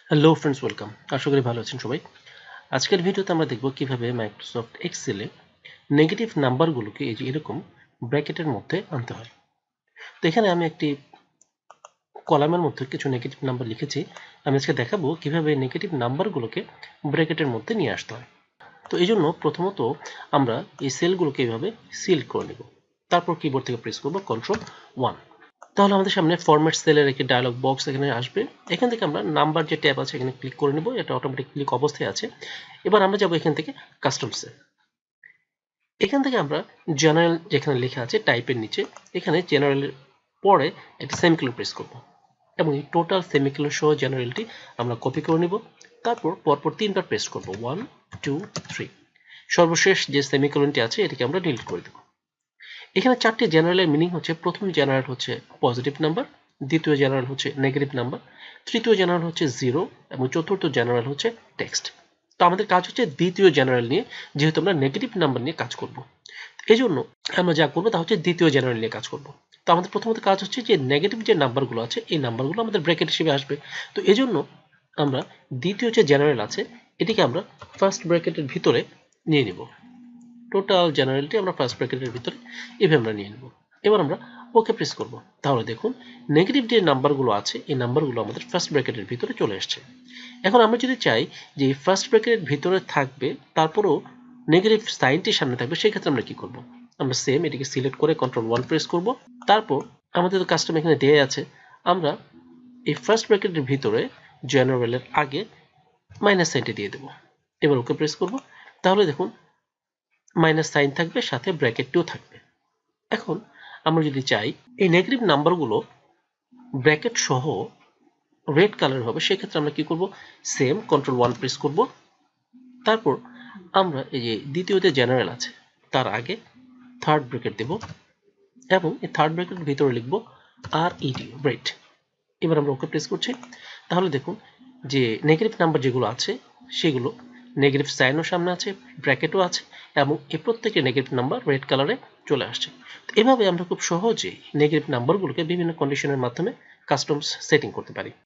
Hello friends, welcome. আশা করি ভালো আছেন সবাই। আজকের ভিডিওতে আমরা দেখব কিভাবে মাইক্রোসফট এক্সেলে নেগেটিভ নাম্বারগুলোকে এই যে এরকম ব্র্যাকেটের মধ্যে আনতে হয়। তো এখানে আমি একটি কলামের মধ্যে কিছু নেগেটিভ নাম্বার লিখেছি। আমি আজকে দেখাবো কিভাবে নেগেটিভ নাম্বারগুলোকে ব্র্যাকেটের মধ্যে নিয়ে আসতে হয়। তো এই জন্য প্রথমত আমরা এই সেলগুলোকে এইভাবে সিল করে নেব। তারপর কিবোর্ড থেকে প্রেস করব Ctrl+1। তাহলে আমাদের সামনে ফরম্যাট সেলের একটি ডায়লগ বক্স এখানে আসবে। এখান থেকে আমরা নাম্বার যে ট্যাব আছে এখানে ক্লিক করে নেব। এটা অটোমেটিক ক্লিক অবস্থায় আছে। এবার আমরা যাব এখান থেকে কাস্টম সেল। এখান থেকে আমরা জেনারেল যেখানে লেখা আছে টাইপের নিচে এখানে জেনারেলের পরে একটা সেমিকোলন প্রেস করব এবং এই টোটাল সেমিকোলন সহ জেনারেলটি আমরা কপি করে নেব। তারপর পরপর তিনবার প্রেস করব 1 2 3। সর্বশেষ যে সেমিকোলনটি আছে এটাকে আমরা ডিলিট করে দেব। এখানে চারটি জেনারেলের মিনিং হচ্ছে, প্রথম জেনারেল হচ্ছে পজিটিভ নাম্বার, দ্বিতীয় জেনারেল হচ্ছে নেগেটিভ নাম্বার, তৃতীয় জেনারেল হচ্ছে জিরো এবং চতুর্থ জেনারেল হচ্ছে টেক্সট। তো আমাদের কাজ হচ্ছে দ্বিতীয় জেনারেল নিয়ে, যেহেতু আমরা নেগেটিভ নাম্বার নিয়ে কাজ করব। এই জন্য আমরা যা করবো তা হচ্ছে দ্বিতীয় জেনারেল নিয়ে কাজ করব। তো আমাদের প্রথমত কাজ হচ্ছে যে নেগেটিভ যে নাম্বারগুলো আছে এই নাম্বারগুলো আমাদের ব্র্যাকেট হিসেবে আসবে। তো এই জন্য আমরা দ্বিতীয় যে জেনারেল আছে এটিকে আমরা ফার্স্ট ব্র্যাকেটের ভিতরে নিয়ে নিব। টোটাল জেনারেলটি আমরা ফার্স্ট ব্র্যাকেটের ভিতরে এভাবে আমরা নিয়ে নেব। এবার আমরা ওকে প্রেস করব। তাহলে দেখুন নেগেটিভ যে নাম্বারগুলো আছে এই নাম্বারগুলো আমাদের ফার্স্ট ব্র্যাকেটের ভিতরে চলে আসছে। এখন আমরা যদি চাই যে এই ফার্স্ট ব্র্যাকেটের ভিতরে থাকবে তারপরেও নেগেটিভ সাইনটি সামনে থাকবে, সেই ক্ষেত্রে আমরা কি করব? আমরা সেম এটিকে সিলেক্ট করে Ctrl+1 প্রেস করব। তারপর আমাদের তো কাস্টম এখানে দেয়া আছে, আমরা এই ফার্স্ট ব্র্যাকেটের ভিতরে জেনারেলের আগে মাইনাস সাইনটি দিয়ে দেব। এবার ওকে প্রেস করব। তাহলে দেখুন মাইনাস সাইন থাকবে, সাথে ব্র্যাকেটটিও থাকবে। এখন আমরা যদি চাই এই নেগেটিভ নাম্বারগুলো ব্র্যাকেট সহ রেড কালার হবে, সেক্ষেত্রে আমরা কি করব? সেম Ctrl+1 প্রেস করব। তারপর আমরা এই যে দ্বিতীয় যে জেনারেল আছে তার আগে থার্ড ব্র্যাকেট দেব এবং এই থার্ড ব্র্যাকেটের ভিতরে লিখব রেড। এবার আমরা ওকে প্রেস করছি। তাহলে দেখুন যে নেগেটিভ নাম্বার যেগুলো আছে সেগুলো নেগেটিভ সাইনও সামনে আছে, ব্র্যাকেটও আছে এবং এই প্রত্যেকটি নেগেটিভ নাম্বার রেড কালারে চলে আসছে। তো এভাবে আমরা খুব সহজেই নেগেটিভ নাম্বারগুলোকে বিভিন্ন কন্ডিশনের মাধ্যমে কাস্টম সেটিং করতে পারি।